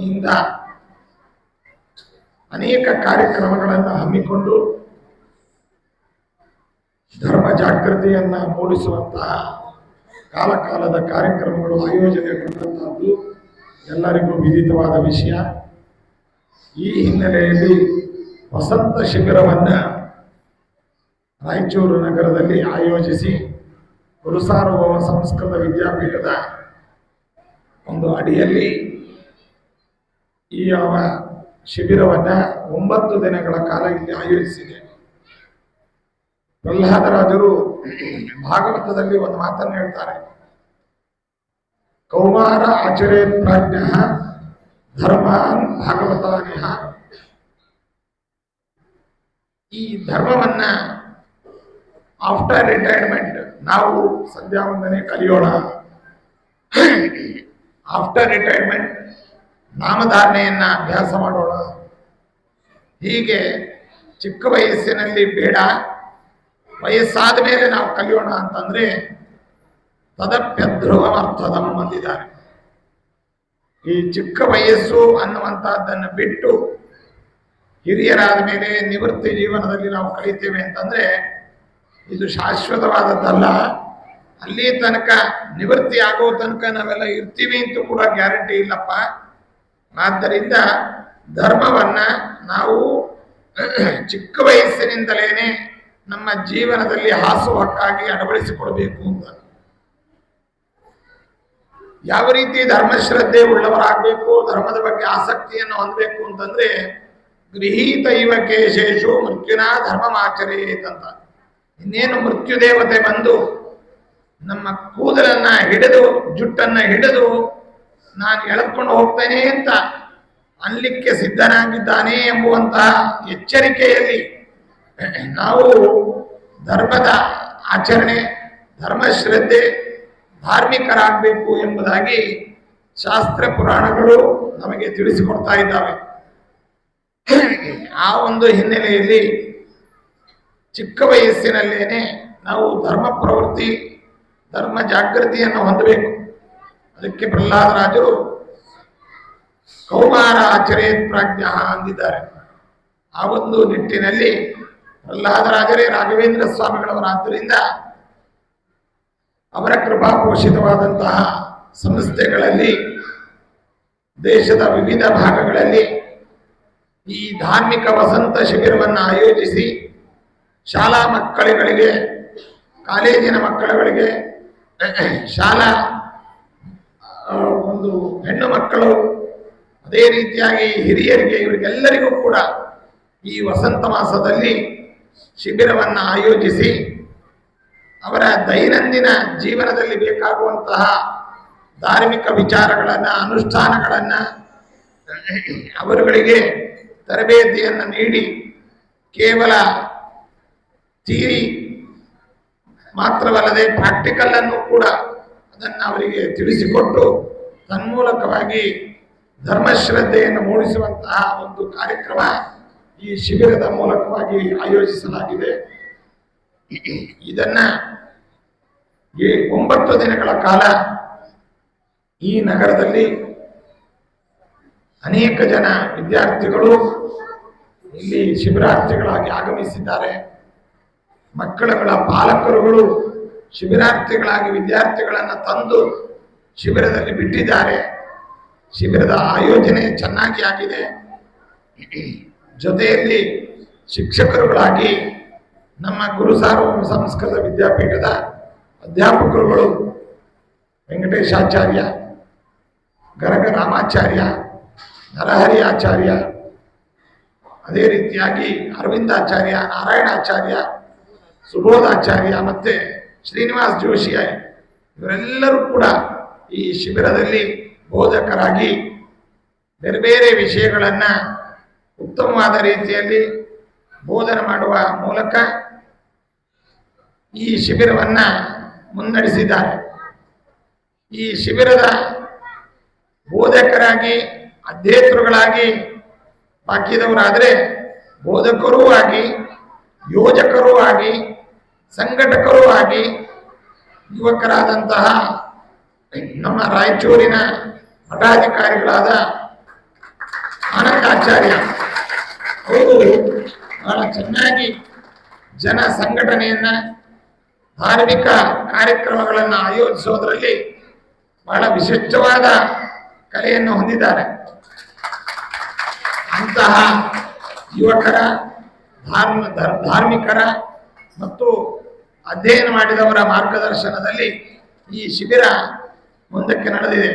ಇಂದ ಅನೇಕ ಕಾರ್ಯಕ್ರಮಗಳನ್ನು ಹಮ್ಮಿಕೊಂಡು ಧರ್ಮ ಜಾಗೃತಿಯನ್ನು ಮೂಡಿಸುವಂತಹ ಕಾಲಕಾಲದ ಕಾರ್ಯಕ್ರಮಗಳು ಆಯೋಜನೆಗೊಂಡಂತಹದ್ದು ಎಲ್ಲರಿಗೂ ವಿದಿತವಾದ ವಿಷಯ. ಈ ಹಿನ್ನೆಲೆಯಲ್ಲಿ ವಸಂತ ಶಿಬಿರವನ್ನು ರಾಯಚೂರು ನಗರದಲ್ಲಿ ಆಯೋಜಿಸಿ ಗುರುಸಾರ್ವಭೌಮ ಸಂಸ್ಕೃತ ವಿದ್ಯಾಪೀಠದ ಒಂದು ಅಡಿಯಲ್ಲಿ ಈ ಶಿಬಿರವನ್ನು 9 ದಿನಗಳ ಕಾಲ ಇಲ್ಲಿ ಆಯೋಜಿಸಿದೆ. ಪ್ರಹ್ಲಾದರಾಜರು ಭಾಗವತದಲ್ಲಿ ಒಂದು ಮಾತನ್ನು ಹೇಳ್ತಾರೆ, ಕೌಮಾರ ಆಚರೇತ್ ಪ್ರಾಜ್ಞ ಧರ್ಮಾನ್ ಭಾಗವತಾನಿಹ. ಈ ಧರ್ಮವನ್ನ ಆಫ್ಟರ್ ರಿಟೈರ್ಮೆಂಟ್ ನಾವು ಸಂಧ್ಯಾ ವಂದನೆ ಕಲಿಯೋಣ, ಆಫ್ಟರ್ ರಿಟೈರ್ಮೆಂಟ್ ನಾಮಧಾರಣೆಯನ್ನ ಅಭ್ಯಾಸ ಮಾಡೋಣ, ಹೀಗೆ ಚಿಕ್ಕ ವಯಸ್ಸಿನಲ್ಲಿ ಬೇಡ, ವಯಸ್ಸಾದ ಮೇಲೆ ನಾವು ಕಲಿಯೋಣ ಅಂತಂದ್ರೆ ತದಪ್ಯಧ್ರುವಮರ್ಥದಂ ಅಂದಿದ್ದಾರೆ. ಈ ಚಿಕ್ಕ ವಯಸ್ಸು ಅನ್ನುವಂತಹದ್ದನ್ನು ಬಿಟ್ಟು ಹಿರಿಯರಾದ ಮೇಲೆ ನಿವೃತ್ತಿ ಜೀವನದಲ್ಲಿ ನಾವು ಕಲಿತೇವೆ ಅಂತಂದ್ರೆ ಇದು ಶಾಶ್ವತವಾದದ್ದಲ್ಲ. ಅಲ್ಲಿ ತನಕ ನಿವೃತ್ತಿ ಆಗೋ ತನಕ ನಾವೆಲ್ಲ ಇರ್ತೀವಿ ಅಂತೂ ಕೂಡ ಗ್ಯಾರಂಟಿ ಇಲ್ಲಪ್ಪ. ಆದ್ದರಿಂದ ಧರ್ಮವನ್ನ ನಾವು ಚಿಕ್ಕ ವಯಸ್ಸಿನಿಂದಲೇನೆ ನಮ್ಮ ಜೀವನದಲ್ಲಿ ಹಾಸುಹಕ್ಕಾಗಿ ಅಳವಡಿಸಿಕೊಳ್ಬೇಕು ಅಂತ. ಯಾವ ರೀತಿ ಧರ್ಮಶ್ರದ್ಧೆ ಉಳ್ಳವರಾಗಬೇಕು, ಧರ್ಮದ ಬಗ್ಗೆ ಆಸಕ್ತಿಯನ್ನು ಹೊಂದಬೇಕು ಅಂತಂದ್ರೆ ಗೃಹೀತ ಇವ ಕೇಶೇಶು ಮೃತ್ಯುನ ಧರ್ಮಮಾಚರೇತ್. ಇನ್ನೇನು ಮೃತ್ಯು ದೇವತೆ ಬಂದು ನಮ್ಮ ಕೂದಲನ್ನ ಹಿಡಿದು ಜುಟ್ಟನ್ನ ಹಿಡಿದು ನಾನು ಎಳೆದುಕೊಂಡು ಹೋಗ್ತೇನೆ ಅಂತ ಅನ್ಲಿಕ್ಕೆ ಸಿದ್ಧನಾಗಿದ್ದಾನೆ ಎಂಬುವಂತಹ ಎಚ್ಚರಿಕೆಯಲ್ಲಿ ನಾವು ಧರ್ಮದ ಆಚರಣೆ, ಧರ್ಮಶ್ರದ್ಧೆ, ಧಾರ್ಮಿಕರಾಗಬೇಕು ಎಂಬುದಾಗಿ ಶಾಸ್ತ್ರ ಪುರಾಣಗಳು ನಮಗೆ ತಿಳಿಸಿಕೊಡ್ತಾ ಇದ್ದಾವೆ. ಆ ಒಂದು ಹಿನ್ನೆಲೆಯಲ್ಲಿ ಚಿಕ್ಕ ವಯಸ್ಸಿನಲ್ಲೇನೆ ನಾವು ಧರ್ಮ ಪ್ರವೃತ್ತಿ, ಧರ್ಮ ಜಾಗೃತಿಯನ್ನು ಹೊಂದಬೇಕು. ಅದಕ್ಕೆ ಪ್ರಹ್ಲಾದರಾಜರು ಕೌಮಾರ ಆಚರೇತ್ ಪ್ರಾಜ್ಞ ಅಂದಿದ್ದಾರೆ. ಆ ಒಂದು ನಿಟ್ಟಿನಲ್ಲಿ ಪ್ರಹ್ಲಾದರಾಜರೇ ರಾಘವೇಂದ್ರ ಸ್ವಾಮಿಗಳವರಾದ್ದರಿಂದ ಅವರ ಕೃಪಾಪೋಷಿತವಾದಂತಹ ಸಂಸ್ಥೆಗಳಲ್ಲಿ ದೇಶದ ವಿವಿಧ ಭಾಗಗಳಲ್ಲಿ ಈ ಧಾರ್ಮಿಕ ವಸಂತ ಶಿಬಿರವನ್ನು ಆಯೋಜಿಸಿ ಶಾಲಾ ಮಕ್ಕಳುಗಳಿಗೆ, ಕಾಲೇಜಿನ ಮಕ್ಕಳುಗಳಿಗೆ, ಶಾಲಾ ಒಂದು ಹೆಣ್ಣು ಮಕ್ಕಳು, ಅದೇ ರೀತಿಯಾಗಿ ಹಿರಿಯರಿಗೆ, ಇವರಿಗೆಲ್ಲರಿಗೂ ಕೂಡ ಈ ವಸಂತ ಮಾಸದಲ್ಲಿ ಶಿಬಿರವನ್ನು ಆಯೋಜಿಸಿ ಅವರ ದೈನಂದಿನ ಜೀವನದಲ್ಲಿ ಬೇಕಾಗುವಂತಹ ಧಾರ್ಮಿಕ ವಿಚಾರಗಳನ್ನು, ಅನುಷ್ಠಾನಗಳನ್ನು ಅವರುಗಳಿಗೆ ತರಬೇತಿಯನ್ನು ನೀಡಿ ಕೇವಲ ಥಿಯರಿ ಮಾತ್ರವಲ್ಲದೆ ಪ್ರಾಕ್ಟಿಕಲ್ ಅನ್ನು ಕೂಡ ಅದನ್ನು ಅವರಿಗೆ ತಿಳಿಸಿಕೊಟ್ಟು ತನ್ಮೂಲಕವಾಗಿ ಧರ್ಮಶ್ರದ್ಧೆಯನ್ನು ಮೂಡಿಸುವಂತಹ ಒಂದು ಕಾರ್ಯಕ್ರಮ ಈ ಶಿಬಿರದ ಮೂಲಕವಾಗಿ ಆಯೋಜಿಸಲಾಗಿದೆ. ಇದನ್ನ 9 ದಿನಗಳ ಕಾಲ ಈ ನಗರದಲ್ಲಿ ಅನೇಕ ಜನ ವಿದ್ಯಾರ್ಥಿಗಳು ಇಲ್ಲಿ ಶಿಬಿರಾರ್ಥಿಗಳಾಗಿ ಆಗಮಿಸಿದ್ದಾರೆ. ಮಕ್ಕಳುಗಳ ಪಾಲಕರುಗಳು ಶಿಬಿರಾರ್ಥಿಗಳಾಗಿ ವಿದ್ಯಾರ್ಥಿಗಳನ್ನು ತಂದು ಶಿಬಿರದಲ್ಲಿ ಬಿಟ್ಟಿದ್ದಾರೆ. ಶಿಬಿರದ ಆಯೋಜನೆ ಚೆನ್ನಾಗಿ ಆಗಿದೆ. ಜೊತೆಯಲ್ಲಿ ಶಿಕ್ಷಕರುಗಳಾಗಿ ನಮ್ಮ ಗುರುಸಾರ್ವಭೌಮ ಸಂಸ್ಕೃತ ವಿದ್ಯಾಪೀಠದ ಅಧ್ಯಾಪಕರುಗಳು ವೆಂಕಟೇಶಾಚಾರ್ಯ, ಗರಗ ರಾಮಾಚಾರ್ಯ, ನರಹರಿ ಆಚಾರ್ಯ, ಅದೇ ರೀತಿಯಾಗಿ ಅರವಿಂದಾಚಾರ್ಯ, ನಾರಾಯಣಾಚಾರ್ಯ, ಸುಬೋಧಾಚಾರ್ಯ ಮತ್ತು ಶ್ರೀನಿವಾಸ್ ಜೋಶಿ ಇವರೆಲ್ಲರೂ ಕೂಡ ಈ ಶಿಬಿರದಲ್ಲಿ ಬೋಧಕರಾಗಿ ಬೇರೆ ಬೇರೆ ವಿಷಯಗಳನ್ನು ಉತ್ತಮವಾದ ರೀತಿಯಲ್ಲಿ ಬೋಧನೆ ಮಾಡುವ ಮೂಲಕ ಈ ಶಿಬಿರವನ್ನು ಮುನ್ನಡೆಸಿದ್ದಾರೆ. ಈ ಶಿಬಿರದ ಬೋಧಕರಾಗಿ, ಅಧ್ಯೇತೃಗಳಾಗಿ ಬಾಕಿದವರಾದರೆ ಬೋಧಕರೂ ಆಗಿ, ಯೋಜಕರೂ ಆಗಿ, ಸಂಘಟಕರೂ ಆಗಿ ಯುವಕರಾದಂತಹ ನಮ್ಮ ರಾಯಚೂರಿನ ಮಠಾಧಿಕಾರಿಗಳಾದ ಆನಂದಾಚಾರ್ಯ ಅವರು ಬಹಳ ಚೆನ್ನಾಗಿ ಜನ ಸಂಘಟನೆಯನ್ನ ಧಾರ್ಮಿಕ ಕಾರ್ಯಕ್ರಮಗಳನ್ನು ಆಯೋಜಿಸೋದ್ರಲ್ಲಿ ಬಹಳ ವಿಶಿಷ್ಟವಾದ ಕಲೆಯನ್ನು ಹೊಂದಿದ್ದಾರೆ. ಅಂತಹ ಯುವಕರ ಧಾರ್ಮಿಕರ ಮತ್ತು ಅಧ್ಯಯನ ಮಾಡಿದವರ ಮಾರ್ಗದರ್ಶನದಲ್ಲಿ ಈ ಶಿಬಿರ ಮುಂದಕ್ಕೆ ನಡೆದಿದೆ.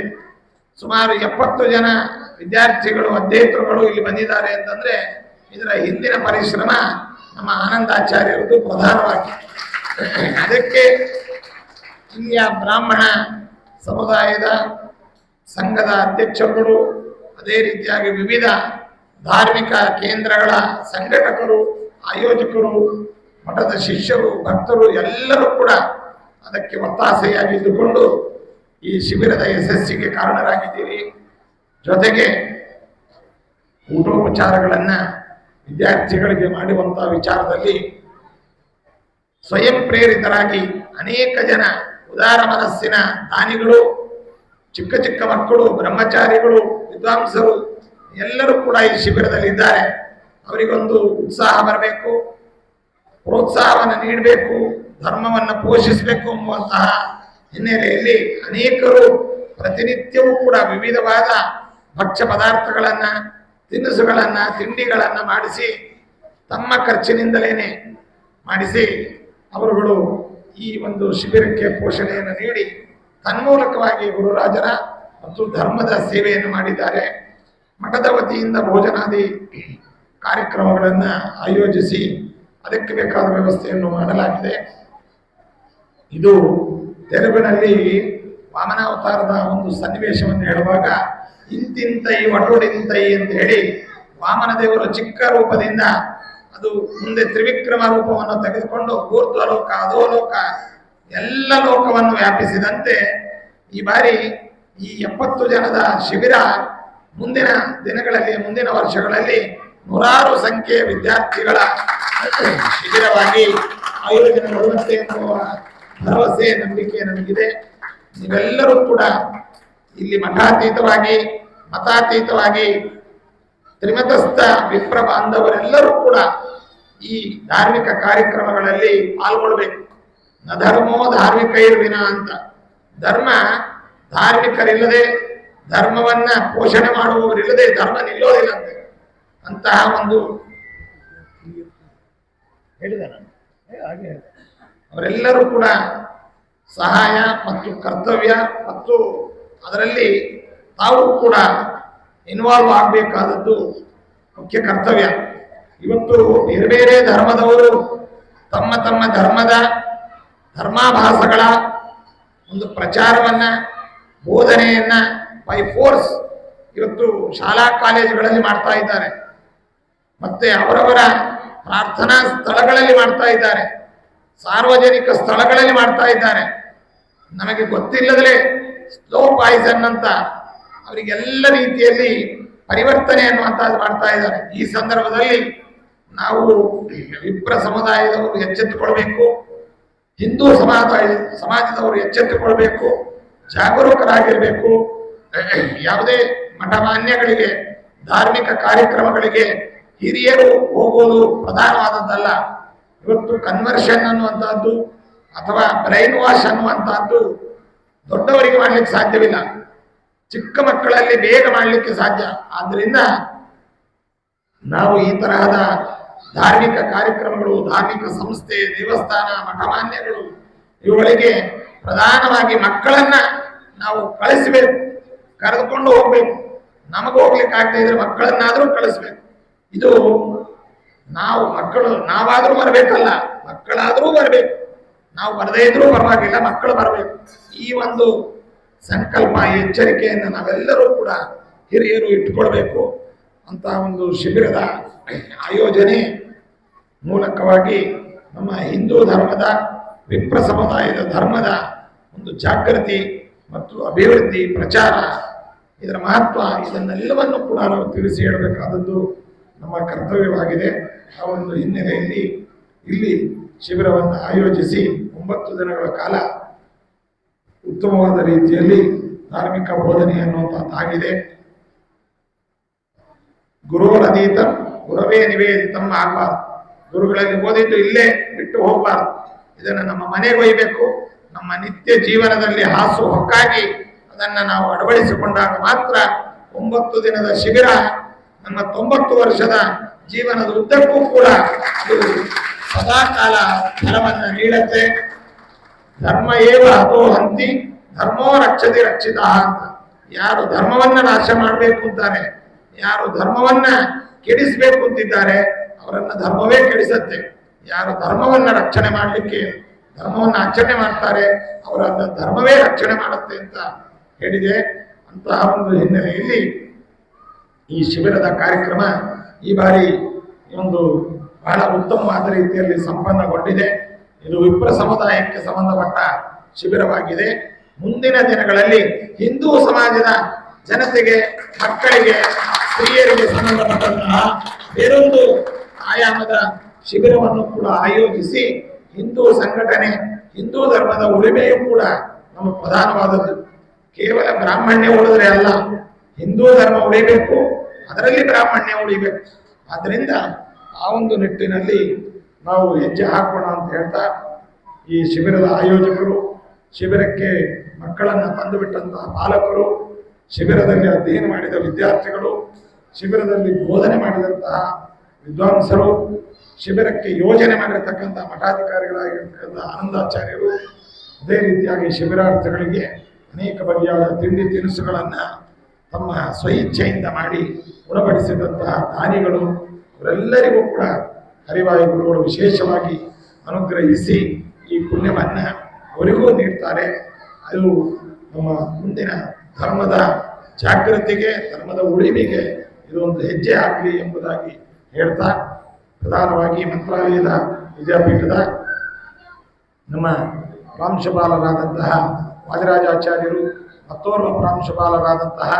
ಸುಮಾರು 70 ಜನ ವಿದ್ಯಾರ್ಥಿಗಳು ಅಧ್ಯೇತರುಗಳು ಇಲ್ಲಿ ಬಂದಿದ್ದಾರೆ ಅಂತಂದ್ರೆ ಇದರ ಹಿಂದಿನ ಪರಿಶ್ರಮ ನಮ್ಮ ಆನಂದಾಚಾರ್ಯರದು ಪ್ರಧಾನವಾಗಿ. ಅದಕ್ಕೆ ಇಲ್ಲಿಯ ಬ್ರಾಹ್ಮಣ ಸಮುದಾಯದ ಸಂಘದ ಅಧ್ಯಕ್ಷರುಗಳು, ಅದೇ ರೀತಿಯಾಗಿ ವಿವಿಧ ಧಾರ್ಮಿಕ ಕೇಂದ್ರಗಳ ಸಂಘಟಕರು, ಆಯೋಜಕರು, ಮಠದ ಶಿಷ್ಯರು, ಭಕ್ತರು ಎಲ್ಲರೂ ಕೂಡ ಅದಕ್ಕೆ ಒತ್ತಾಸೆಯಾಗಿದ್ದುಕೊಂಡು ಈ ಶಿಬಿರದ ಯಶಸ್ಸಿಗೆ ಕಾರಣರಾಗಿದ್ದೀರಿ. ಜೊತೆಗೆ ಊಟೋಪಚಾರಗಳನ್ನು ವಿದ್ಯಾರ್ಥಿಗಳಿಗೆ ಮಾಡುವಂತಹ ವಿಚಾರದಲ್ಲಿ ಸ್ವಯಂ ಪ್ರೇರಿತರಾಗಿ ಅನೇಕ ಜನ ಉದಾರ ಮನಸ್ಸಿನ ದಾನಿಗಳು, ಚಿಕ್ಕ ಚಿಕ್ಕ ಮಕ್ಕಳು, ಬ್ರಹ್ಮಚಾರಿಗಳು, ವಿದ್ವಾಂಸರು ಎಲ್ಲರೂ ಕೂಡ ಈ ಶಿಬಿರದಲ್ಲಿ ಇದ್ದಾರೆ. ಅವರಿಗೊಂದು ಉತ್ಸಾಹ ಬರಬೇಕು, ಪ್ರೋತ್ಸಾಹವನ್ನು ನೀಡಬೇಕು, ಧರ್ಮವನ್ನು ಪೋಷಿಸಬೇಕು ಎಂಬುವಂತಹ ಹಿನ್ನೆಲೆಯಲ್ಲಿ ಅನೇಕರು ಪ್ರತಿನಿತ್ಯವೂ ಕೂಡ ವಿವಿಧವಾದ ಭಕ್ಷ್ಯ ಪದಾರ್ಥಗಳನ್ನು, ತಿನಿಸುಗಳನ್ನು, ತಿಂಡಿಗಳನ್ನು ಮಾಡಿಸಿ ತಮ್ಮ ಖರ್ಚಿನಿಂದಲೇ ಮಾಡಿಸಿ ಅವರುಗಳು ಈ ಒಂದು ಶಿಬಿರಕ್ಕೆ ಪೋಷಣೆಯನ್ನು ನೀಡಿ ತನ್ಮೂಲಕವಾಗಿ ಗುರುರಾಜರ ಮತ್ತು ಧರ್ಮದ ಸೇವೆಯನ್ನು ಮಾಡಿದ್ದಾರೆ. ಮಠದ ವತಿಯಿಂದ ಭೋಜನಾದಿ ಕಾರ್ಯಕ್ರಮಗಳನ್ನು ಆಯೋಜಿಸಿ ಅದಕ್ಕೆ ಬೇಕಾದ ವ್ಯವಸ್ಥೆಯನ್ನು ಮಾಡಲಾಗಿದೆ. ಇದು ತೆಲುಗಿನಲ್ಲಿ ವಾಮನಾವತಾರದ ಒಂದು ಸನ್ನಿವೇಶವನ್ನು ಹೇಳುವಾಗ ಇಂತಿಂತೈ ವಟುಡಿಂತೈ ಅಂತ ಹೇಳಿ ವಾಮನ ದೇವರು ಚಿಕ್ಕ ರೂಪದಿಂದ ಅದು ಮುಂದೆ ತ್ರಿವಿಕ್ರಮ ರೂಪವನ್ನು ತೆಗೆದುಕೊಂಡು ಊರ್ಧ್ವಲೋಕ, ಅಧೋಲೋಕ ಎಲ್ಲ ಲೋಕವನ್ನು ವ್ಯಾಪಿಸಿದಂತೆ ಈ ಬಾರಿ ಈ 70 ಜನದ ಶಿಬಿರ ಮುಂದಿನ ದಿನಗಳಲ್ಲಿ, ಮುಂದಿನ ವರ್ಷಗಳಲ್ಲಿ ನೂರಾರು ಸಂಖ್ಯೆಯ ವಿದ್ಯಾರ್ಥಿಗಳ ಶಿಬಿರವಾಗಿ ಆಯೋಜನೆಗೊಳ್ಳುವಂತೆ ಎನ್ನುವ ಭರವಸೆ, ನಂಬಿಕೆ ನಮಗಿದೆ. ನೀವೆಲ್ಲರೂ ಕೂಡ ಇಲ್ಲಿ ಮಠಾತೀತವಾಗಿ, ಮತಾತೀತವಾಗಿ, ತ್ರಿಮತಸ್ಥ ವಿಪ್ರ ಬಾಂಧವರೆಲ್ಲರೂ ಕೂಡ ಈ ಧಾರ್ಮಿಕ ಕಾರ್ಯಕ್ರಮಗಳಲ್ಲಿ ಪಾಲ್ಗೊಳ್ಬೇಕು. ನ ಧರ್ಮೋ ಧಾರ್ಮಿಕೈರ್ವಿನ ಅಂತ, ಧರ್ಮ ಧಾರ್ಮಿಕರಿಲ್ಲದೆ, ಧರ್ಮವನ್ನ ಪೋಷಣೆ ಮಾಡುವವರಿಲ್ಲದೆ ಧರ್ಮ ನಿಲ್ಲೋದಿಲ್ಲಂತೆ. ಅಂತಹ ಒಂದು ಹೇಳಿದೆ ನಾನು ಹಾಗೆ ಅವರೆಲ್ಲರೂ ಕೂಡ ಸಹಾಯ ಮತ್ತು ಕರ್ತವ್ಯ ಮತ್ತು ಅದರಲ್ಲಿ ತಾವು ಕೂಡ ಇನ್ವಾಲ್ವ್ ಆಗಬೇಕಾದದ್ದು ಮುಖ್ಯ ಕರ್ತವ್ಯ. ಇವತ್ತು ಬೇರೆ ಬೇರೆ ಧರ್ಮದವರು ತಮ್ಮ ತಮ್ಮ ಧರ್ಮದ ಧರ್ಮಾಭಾಸಗಳ ಒಂದು ಪ್ರಚಾರವನ್ನ, ಬೋಧನೆಯನ್ನ ಬೈ ಫೋರ್ಸ್ ಇವತ್ತು ಶಾಲಾ ಕಾಲೇಜುಗಳಲ್ಲಿ ಮಾಡ್ತಾ ಇದ್ದಾರೆ. ಮತ್ತೆ ಅವರವರ ಪ್ರಾರ್ಥನಾ ಸ್ಥಳಗಳಲ್ಲಿ ಮಾಡ್ತಾ ಇದ್ದಾರೆ, ಸಾರ್ವಜನಿಕ ಸ್ಥಳಗಳಲ್ಲಿ ಮಾಡ್ತಾ ಇದ್ದಾರೆ. ನಮಗೆ ಗೊತ್ತಿಲ್ಲದಲೇ ಸ್ಲೋ ಪಾಯ್ಸನ್ ಅಂತ ಅವರಿಗೆಲ್ಲ ರೀತಿಯಲ್ಲಿ ಪರಿವರ್ತನೆ ಅನ್ನುವಂಥದ್ದು ಮಾಡ್ತಾ ಇದ್ದಾರೆ. ಈ ಸಂದರ್ಭದಲ್ಲಿ ನಾವು ವಿಪ್ರ ಸಮುದಾಯದವರು ಎಚ್ಚೆತ್ತುಕೊಳ್ಬೇಕು, ಹಿಂದೂ ಸಮಾಜದವರು ಎಚ್ಚೆತ್ತುಕೊಳ್ಬೇಕು, ಜಾಗರೂಕರಾಗಿರಬೇಕು. ಯಾವುದೇ ಮಠಮಾನ್ಯಗಳಿಗೆ, ಧಾರ್ಮಿಕ ಕಾರ್ಯಕ್ರಮಗಳಿಗೆ ಹಿರಿಯರು ಹೋಗುವುದು ಪ್ರಧಾನವಾದದ್ದಲ್ಲ. ಇವತ್ತು ಕನ್ವರ್ಷನ್ ಅನ್ನುವಂಥದ್ದು ಅಥವಾ ಬ್ರೈನ್ ವಾಶ್ ಅನ್ನುವಂಥದ್ದು ದೊಡ್ಡವರಿಗೆ ಮಾಡಲಿಕ್ಕೆ ಸಾಧ್ಯವಿಲ್ಲ, ಚಿಕ್ಕ ಮಕ್ಕಳಲ್ಲಿ ಬೇಗ ಮಾಡಲಿಕ್ಕೆ ಸಾಧ್ಯ. ಆದ್ದರಿಂದ ನಾವು ಈ ತರಹದ ಧಾರ್ಮಿಕ ಕಾರ್ಯಕ್ರಮಗಳು, ಧಾರ್ಮಿಕ ಸಂಸ್ಥೆ, ದೇವಸ್ಥಾನ, ಮಠಮಾನ್ಯಗಳು ಇವುಗಳಿಗೆ ಪ್ರಧಾನವಾಗಿ ಮಕ್ಕಳನ್ನ ನಾವು ಕಳಿಸಬೇಕು, ಕರೆದುಕೊಂಡು ಹೋಗ್ಬೇಕು. ನಮಗೆ ಹೋಗ್ಲಿಕ್ಕೆ ಆಗ್ತಾ ಇದ್ರೆ ಮಕ್ಕಳನ್ನಾದ್ರೂ ಕಳಿಸ್ಬೇಕು. ಇದು ನಾವಾದ್ರೂ ಬರಬೇಕಲ್ಲ, ಮಕ್ಕಳಾದ್ರೂ ಬರಬೇಕು. ನಾವು ಬರದೇ ಇದ್ರೂ ಪರವಾಗಿಲ್ಲ, ಮಕ್ಕಳು ಬರಬೇಕು. ಈ ಒಂದು ಸಂಕಲ್ಪ, ಎಚ್ಚರಿಕೆಯನ್ನು ನಾವೆಲ್ಲರೂ ಕೂಡ ಹಿರಿಯರು ಇಟ್ಟುಕೊಳ್ಬೇಕು ಅಂತ ಒಂದು ಶಿಬಿರದ ಆಯೋಜನೆ ಮೂಲಕವಾಗಿ ನಮ್ಮ ಹಿಂದೂ ಧರ್ಮದ, ವಿಪ್ರ ಸಮುದಾಯದ ಧರ್ಮದ ಒಂದು ಜಾಗೃತಿ ಮತ್ತು ಅಭಿವೃದ್ಧಿ, ಪ್ರಚಾರ, ಇದರ ಮಹತ್ವ, ಇದನ್ನೆಲ್ಲವನ್ನು ಕೂಡ ನಾವು ತಿಳಿಸಿ ಹೇಳಬೇಕಾದದ್ದು ನಮ್ಮ ಕರ್ತವ್ಯವಾಗಿದೆ. ಆ ಒಂದು ಹಿನ್ನೆಲೆಯಲ್ಲಿ ಇಲ್ಲಿ ಶಿಬಿರವನ್ನು ಆಯೋಜಿಸಿ 9 ದಿನಗಳ ಕಾಲ ಉತ್ತಮವಾದ ರೀತಿಯಲ್ಲಿ ಧಾರ್ಮಿಕ ಬೋಧನೆ ಅನ್ನುವಂಥದ್ದಾಗಿದೆ. ಗುರು ಅಧೀತಂ ಗುರವೇ ನಿವೇದಿತಂ ಆಗಬಾರ್ದು. ಗುರುಗಳಲ್ಲಿ ಓದಿದ್ದು ಇಲ್ಲೇ ಬಿಟ್ಟು ಹೋಗಬಾರ್ದು. ಇದನ್ನು ನಮ್ಮ ಮನೆಗೆ ಒಯ್ಯಬೇಕು. ನಮ್ಮ ನಿತ್ಯ ಜೀವನದಲ್ಲಿ ಹಾಸು ಹೊಕ್ಕಾಗಿ ಅದನ್ನು ನಾವು ಅಳವಡಿಸಿಕೊಂಡಾಗ ಮಾತ್ರ 9 ದಿನದ ಶಿಬಿರ ನಮ್ಮ 90 ವರ್ಷದ ಜೀವನದ ಉದ್ದಕ್ಕೂ ಕೂಡ ಅದು ಸದಾಕಾಲ ಫಲವನ್ನು ನೀಡುತ್ತೆ. ಧರ್ಮ ಏವ ಹತೋ ಹಂತಿ ಧರ್ಮೋ ರಕ್ಷತಿ ರಕ್ಷಿತ ಅಂತ. ಯಾರು ಧರ್ಮವನ್ನ ನಾಶ ಮಾಡಬೇಕು ಅಂತಾರೆ, ಯಾರು ಧರ್ಮವನ್ನ ಕೆಡಿಸಬೇಕು ಅಂತಿದ್ದಾರೆ, ಅವರನ್ನ ಧರ್ಮವೇ ಕೆಡಿಸತ್ತೆ. ಯಾರು ಧರ್ಮವನ್ನ ರಕ್ಷಣೆ ಮಾಡಲಿಕ್ಕೆ ಧರ್ಮವನ್ನು ಆಚರಣೆ ಮಾಡ್ತಾರೆ, ಅವರನ್ನ ಧರ್ಮವೇ ರಕ್ಷಣೆ ಮಾಡುತ್ತೆ ಅಂತ ಹೇಳಿದೆ. ಅಂತಹ ಒಂದು ಹಿನ್ನೆಲೆಯಲ್ಲಿ ಈ ಶಿಬಿರದ ಕಾರ್ಯಕ್ರಮ ಈ ಬಾರಿ ಒಂದು ಬಹಳ ಉತ್ತಮವಾದ ರೀತಿಯಲ್ಲಿ ಸಂಪನ್ನಗೊಂಡಿದೆ. ಇದು ವಿಪ್ರ ಸಮುದಾಯಕ್ಕೆ ಸಂಬಂಧಪಟ್ಟ ಶಿಬಿರವಾಗಿದೆ. ಮುಂದಿನ ದಿನಗಳಲ್ಲಿ ಹಿಂದೂ ಸಮಾಜದ ಜನತೆಗೆ, ಮಕ್ಕಳಿಗೆ, ಸ್ತ್ರೀಯರಿಗೆ ಸಂಬಂಧಪಟ್ಟಂತಹ ಬೇರೊಂದು ಆಯಾಮದ ಶಿಬಿರವನ್ನು ಕೂಡ ಆಯೋಜಿಸಿ ಹಿಂದೂ ಸಂಘಟನೆ, ಹಿಂದೂ ಧರ್ಮದ ಉಳಿಮೆಯೂ ಕೂಡ ನಮ್ಮ ಪ್ರಧಾನವಾದದ್ದು. ಕೇವಲ ಬ್ರಾಹ್ಮಣ್ಯ ಉಳಿದ್ರೆ ಅಲ್ಲ, ಹಿಂದೂ ಧರ್ಮ ಉಳಿಬೇಕು, ಅದರಲ್ಲಿ ಬ್ರಾಹ್ಮಣ್ಯ ಉಳಿಬೇಕು. ಆದ್ದರಿಂದ ಆ ಒಂದು ನಿಟ್ಟಿನಲ್ಲಿ ನಾವು ಹೆಜ್ಜೆ ಹಾಕೋಣ ಅಂತ ಹೇಳ್ತಾ, ಈ ಶಿಬಿರದ ಆಯೋಜಕರು, ಶಿಬಿರಕ್ಕೆ ಮಕ್ಕಳನ್ನು ತಂದು ಬಿಟ್ಟಂತಹ ಪಾಲಕರು, ಶಿಬಿರದಲ್ಲಿ ಅಧ್ಯಯನ ಮಾಡಿದ ವಿದ್ಯಾರ್ಥಿಗಳು, ಶಿಬಿರದಲ್ಲಿ ಬೋಧನೆ ಮಾಡಿದಂತಹ ವಿದ್ವಾಂಸರು, ಶಿಬಿರಕ್ಕೆ ಯೋಜನೆ ಮಾಡಿರ್ತಕ್ಕಂಥ ಮಠಾಧಿಕಾರಿಗಳಾಗಿರ್ತಕ್ಕಂಥ ಆನಂದಾಚಾರ್ಯರು, ಅದೇ ರೀತಿಯಾಗಿ ಶಿಬಿರಾರ್ಥಿಗಳಿಗೆ ಅನೇಕ ಬಗೆಯಾದ ತಿಂಡಿ ತಿನಿಸುಗಳನ್ನು ತಮ್ಮ ಸ್ವಇಚ್ಛೆಯಿಂದ ಮಾಡಿ ಗುಣಪಡಿಸಿದಂತಹ ದಾನಿಗಳು, ಅವರೆಲ್ಲರಿಗೂ ಕೂಡ ಹರಿವಾಯು ಗುರುಗಳು ವಿಶೇಷವಾಗಿ ಅನುಗ್ರಹಿಸಿ ಈ ಪುಣ್ಯವನ್ನು ಅವರಿಗೂ ನೀಡ್ತಾರೆ. ಅದು ನಮ್ಮ ಮುಂದಿನ ಧರ್ಮದ ಜಾಗೃತಿಗೆ, ಧರ್ಮದ ಉಳಿವಿಗೆ ಇದೊಂದು ಹೆಜ್ಜೆ ಆಗಲಿ ಎಂಬುದಾಗಿ ಹೇಳ್ತಾ, ಪ್ರಧಾನವಾಗಿ ಮಂತ್ರಾಲಯದ ವಿದ್ಯಾಪೀಠದ ನಮ್ಮ ಪ್ರಾಂಶುಪಾಲರಾದಂತಹ ವಾದಿರಾಜಾಚಾರ್ಯರು, ಮತ್ತೋರ್ವ ಪ್ರಾಂಶುಪಾಲರಾದಂತಹ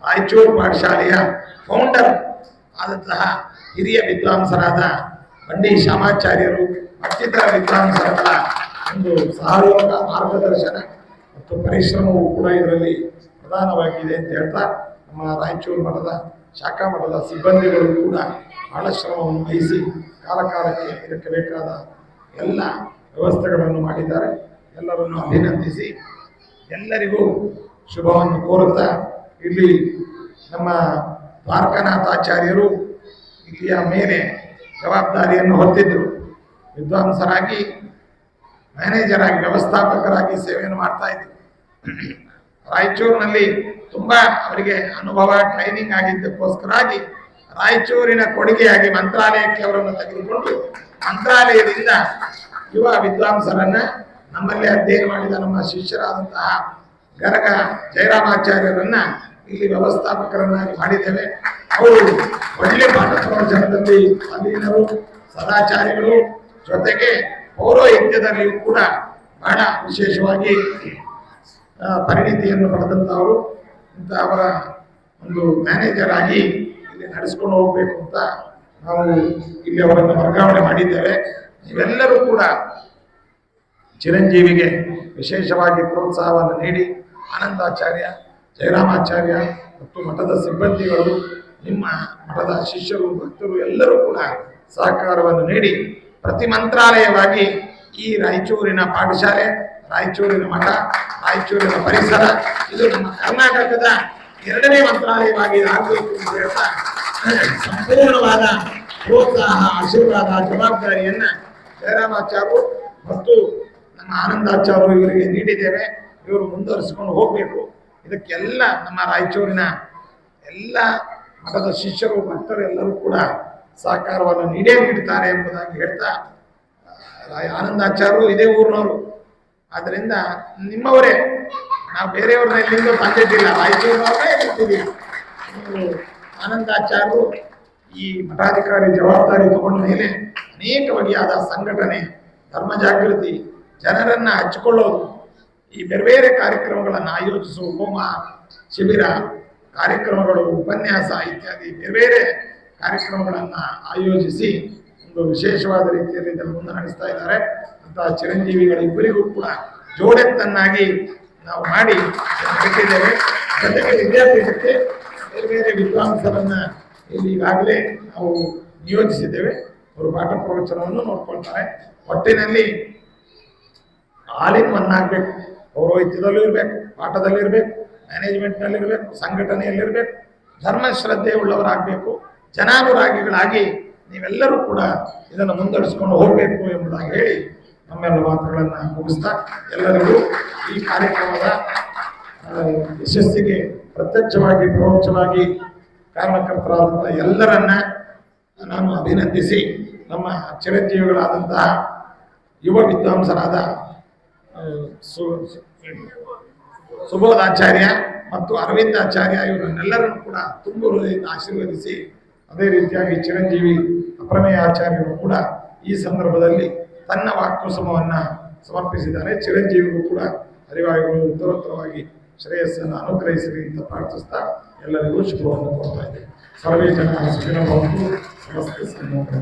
ರಾಯಚೂರು ಪಾಠಶಾಲೆಯ ಫೌಂಡರ್ ಆದಂತಹ ಹಿರಿಯ ವಿದ್ವಾಂಸರಾದ ಬಂಡಿ ಶ್ಯಾಮಾಚಾರ್ಯರು ಮತ್ತಿತರ ವಿದ್ವಾಂಸರ ಒಂದು ಸಹಯೋಗ, ಮಾರ್ಗದರ್ಶನ ಮತ್ತು ಪರಿಶ್ರಮವೂ ಕೂಡ ಇದರಲ್ಲಿ ಪ್ರಧಾನವಾಗಿದೆ ಅಂತ ಹೇಳ್ತಾ, ನಮ್ಮ ರಾಯಚೂರು ಮಠದ ಶಾಖಾ ಮಠದ ಸಿಬ್ಬಂದಿಗಳು ಕೂಡ ಬಹಳ ಶ್ರಮವನ್ನು ವಹಿಸಿ ಕಾಲಕಾಲಕ್ಕೆ ಇದಕ್ಕೆ ಬೇಕಾದ ಎಲ್ಲ ವ್ಯವಸ್ಥೆಗಳನ್ನು ಮಾಡಿದ್ದಾರೆ. ಎಲ್ಲರನ್ನು ಅಭಿನಂದಿಸಿ ಎಲ್ಲರಿಗೂ ಶುಭವನ್ನು ಕೋರುತ್ತಾ, ಇಲ್ಲಿ ನಮ್ಮ ದ್ವಾರಕನಾಥಾಚಾರ್ಯರು ಇಲ್ಲಿಯ ಮೇಲೆ ಜವಾಬ್ದಾರಿಯನ್ನು ಹೊತ್ತಿದ್ದರು. ವಿದ್ವಾಂಸರಾಗಿ, ಮ್ಯಾನೇಜರ್ ಆಗಿ, ವ್ಯವಸ್ಥಾಪಕರಾಗಿ ಸೇವೆಯನ್ನು ಮಾಡ್ತಾ ಇದ್ದರು. ರಾಯಚೂರಿನಲ್ಲಿ ತುಂಬ ಅವರಿಗೆ ಅನುಭವ, ಟ್ರೈನಿಂಗ್ ಆಗಿದ್ದಕ್ಕೋಸ್ಕರಾಗಿ ರಾಯಚೂರಿನ ಕೊಡುಗೆಯಾಗಿ ಮಂತ್ರಾಲಯಕ್ಕೆ ಅವರನ್ನು ತೆಗೆದುಕೊಂಡು ಮಂತ್ರಾಲಯದಿಂದ ಯುವ ವಿದ್ವಾಂಸರನ್ನ ನಮ್ಮಲ್ಲಿ ಅಧ್ಯಯನ ಮಾಡಿದ ನಮ್ಮ ಶಿಷ್ಯರಾದಂತಹ ಗರಗ ಜಯರಾಮಾಚಾರ್ಯರನ್ನ ಇಲ್ಲಿ ವ್ಯವಸ್ಥಾಪಕರನ್ನಾಗಿ ಮಾಡಿದ್ದೇವೆ. ಅವರು ಒಳ್ಳೆ ಪಾಠ ಪ್ರವಚನದಲ್ಲಿ ಅಧೀನರು, ಸದಾಚಾರಿಗಳು, ಜೊತೆಗೆ ಪೌರೋಹಿತ್ಯದಲ್ಲಿಯೂ ಕೂಡ ಬಹಳ ವಿಶೇಷವಾಗಿ ಪರಿಣಿತಿಯನ್ನು ಪಡೆದಂಥವರು. ಅಂತ ಅವರ ಒಂದು ಮ್ಯಾನೇಜರ್ ಆಗಿ ಇಲ್ಲಿ ನಡೆಸ್ಕೊಂಡು ಹೋಗಬೇಕು ಅಂತ ನಾವು ಇಲ್ಲಿ ಅವರನ್ನು ವರ್ಗಾವಣೆ ಮಾಡಿದ್ದೇವೆ. ನೀವೆಲ್ಲರೂ ಕೂಡ ಚಿರಂಜೀವಿಗೆ ವಿಶೇಷವಾಗಿ ಪ್ರೋತ್ಸಾಹವನ್ನು ನೀಡಿ ಆನಂದಾಚಾರ್ಯ, ಜಯರಾಮಾಚಾರ್ಯ ಮತ್ತು ಮಠದ ಸಿಬ್ಬಂದಿಗಳು, ನಿಮ್ಮ ಮಠದ ಶಿಷ್ಯರು, ಭಕ್ತರು ಎಲ್ಲರೂ ಕೂಡ ಸಹಕಾರವನ್ನು ನೀಡಿ ಪ್ರತಿ ಮಂತ್ರಾಲಯವಾಗಿ ಈ ರಾಯಚೂರಿನ ಪಾಠಶಾಲೆ, ರಾಯಚೂರಿನ ಮಠ, ರಾಯಚೂರಿನ ಪರಿಸರ ಇದು ನಮ್ಮ ಕರ್ನಾಟಕದ 2ನೇ ಮಂತ್ರಾಲಯವಾಗಿ ಆಗಬೇಕು ಅಂತ ಹೇಳ್ತಾ, ಸಂಪೂರ್ಣವಾದ ಪ್ರೋತ್ಸಾಹ, ಆಶೀರ್ವಾದ, ಜವಾಬ್ದಾರಿಯನ್ನ ಜಯರಾಮಾಚಾರ್ಯರು ಮತ್ತು ನಮ್ಮ ಆನಂದಾಚಾರ್ಯರು ಇವರಿಗೆ ನೀಡಿದ್ದೇವೆ. ಇವರು ಮುಂದುವರಿಸಿಕೊಂಡು ಹೋಗಬೇಕು. ಇದಕ್ಕೆಲ್ಲ ನಮ್ಮ ರಾಯಚೂರಿನ ಎಲ್ಲ ಮಠದ ಶಿಷ್ಯರು, ಭಕ್ತರು ಎಲ್ಲರೂ ಕೂಡ ಸಹಕಾರವನ್ನು ನೀಡ್ತಾರೆ ಎಂಬುದಾಗಿ ಹೇಳ್ತಾ, ಆನಂದಾಚಾರ್ಯರು ಇದೇ ಊರಿನವರು, ಆದ್ದರಿಂದ ನಿಮ್ಮವರೇ, ನಾವು ಬೇರೆಯವ್ರನ್ನ ಇಲ್ಲಿಂದ ತಂದಿದ್ದಿಲ್ಲ, ರಾಯಚೂರಿನವರೇ ಇರ್ತಿದ್ದೀವಿ. ನೀವು ಆನಂದಾಚಾರ್ಯರು ಈ ಮಠಾಧಿಕಾರಿ ಜವಾಬ್ದಾರಿ ತಗೊಂಡ ಮೇಲೆ ಅನೇಕ ಬಗೆಯಾದ ಸಂಘಟನೆ, ಧರ್ಮ ಜಾಗೃತಿ, ಜನರನ್ನು ಹಚ್ಚಿಕೊಳ್ಳೋದು, ಈ ಬೇರೆ ಬೇರೆ ಕಾರ್ಯಕ್ರಮಗಳನ್ನು ಆಯೋಜಿಸುವ, ಹೋಮ, ಶಿಬಿರ ಕಾರ್ಯಕ್ರಮಗಳು, ಉಪನ್ಯಾಸ ಇತ್ಯಾದಿ ಬೇರೆ ಬೇರೆ ಕಾರ್ಯಕ್ರಮಗಳನ್ನು ಆಯೋಜಿಸಿ ಒಂದು ವಿಶೇಷವಾದ ರೀತಿಯಲ್ಲಿ ಇದನ್ನು ಮುಂದೆ ನಡೆಸ್ತಾ ಇದ್ದಾರೆ. ಅಂತಹ ಚಿರಂಜೀವಿಗಳಿಬ್ಬರಿಗೂ ಕೂಡ ಜೋಡೆತ್ತನ್ನಾಗಿ ನಾವು ಮಾಡಿ ಬಿಟ್ಟಿದ್ದೇವೆ. ಜೊತೆಗೆ ವಿದ್ಯಾಪೀಠಕ್ಕೆ ಬೇರೆ ಬೇರೆ ವಿದ್ವಾಂಸರನ್ನ ಇಲ್ಲಿ ಈಗಾಗಲೇ ನಾವು ನಿಯೋಜಿಸಿದ್ದೇವೆ. ಅವರು ಪಾಠ ಪ್ರವಚನವನ್ನು ನೋಡ್ಕೊಳ್ತಾರೆ. ಒಟ್ಟಿನಲ್ಲಿ ಆಲ್ ಇನ್ ಒನ್ ಆಗಬೇಕು. ಪೌರೋಹಿತ್ಯದಲ್ಲೂ ಇರಬೇಕು, ಪಾಠದಲ್ಲಿ ಇರಬೇಕು, ಮ್ಯಾನೇಜ್ಮೆಂಟ್ನಲ್ಲಿ ಇರಬೇಕು, ಸಂಘಟನೆಯಲ್ಲಿರಬೇಕು, ಧರ್ಮ ಶ್ರದ್ಧೆ ಉಳ್ಳವರಾಗಬೇಕು. ಜನಾನುರಾಗಿಗಳಾಗಿ ನೀವೆಲ್ಲರೂ ಕೂಡ ಇದನ್ನು ಮುಂದುವರಿಸಿಕೊಂಡು ಹೋಗಬೇಕು ಎಂಬುದಾಗಿ ಹೇಳಿ ನಮ್ಮೆಲ್ಲ ಮಾತುಗಳನ್ನು ಮುಗಿಸ್ತಾ ಎಲ್ಲರಿಗೂ ಈ ಕಾರ್ಯಕ್ರಮದ ಯಶಸ್ಸಿಗೆ ಪ್ರತ್ಯಕ್ಷವಾಗಿ ಪರೋಕ್ಷವಾಗಿ ಕಾರಣಕರ್ತರಾದಂಥ ಎಲ್ಲರನ್ನ ನಾನು ಅಭಿನಂದಿಸಿ ನಮ್ಮ ಚಿರಂಜೀವಿಗಳಾದಂತಹ ಯುವ ವಿದ್ವಾಂಸರಾದ ಸುಬೋಧಾಚಾರ್ಯ ಮತ್ತು ಅರವಿಂದಾಚಾರ್ಯ ಇವರನ್ನೆಲ್ಲರನ್ನು ಕೂಡ ತುಂಬ ಹೃದಯದಿಂದ ಆಶೀರ್ವದಿಸಿ, ಅದೇ ರೀತಿಯಾಗಿ ಚಿರಂಜೀವಿ ಅಪ್ರಮೇಯ ಆಚಾರ್ಯರು ಕೂಡ ಈ ಸಂದರ್ಭದಲ್ಲಿ ತನ್ನ ವಾಕ್ಕುಸುಮವನ್ನು ಸಮರ್ಪಿಸಿದ್ದಾರೆ. ಚಿರಂಜೀವಿಗೂ ಕೂಡ ಹರಿವಾಯುಗಳು ಉತ್ತರೋತ್ತರವಾಗಿ ಶ್ರೇಯಸ್ಸನ್ನು ಅನುಗ್ರಹಿಸಲಿ ಅಂತ ಪ್ರಾರ್ಥಿಸ್ತಾ ಎಲ್ಲರಿಗೂ ಶುಭವನ್ನು ಕೋರ್ತಾ ಇದ್ದೇನೆ. ಸರ್ವೇ ಜನ ಸುಖಿನೋ ಭವಂತು. ಸಮಸ್ತ ಸನ್ಮೋಹನ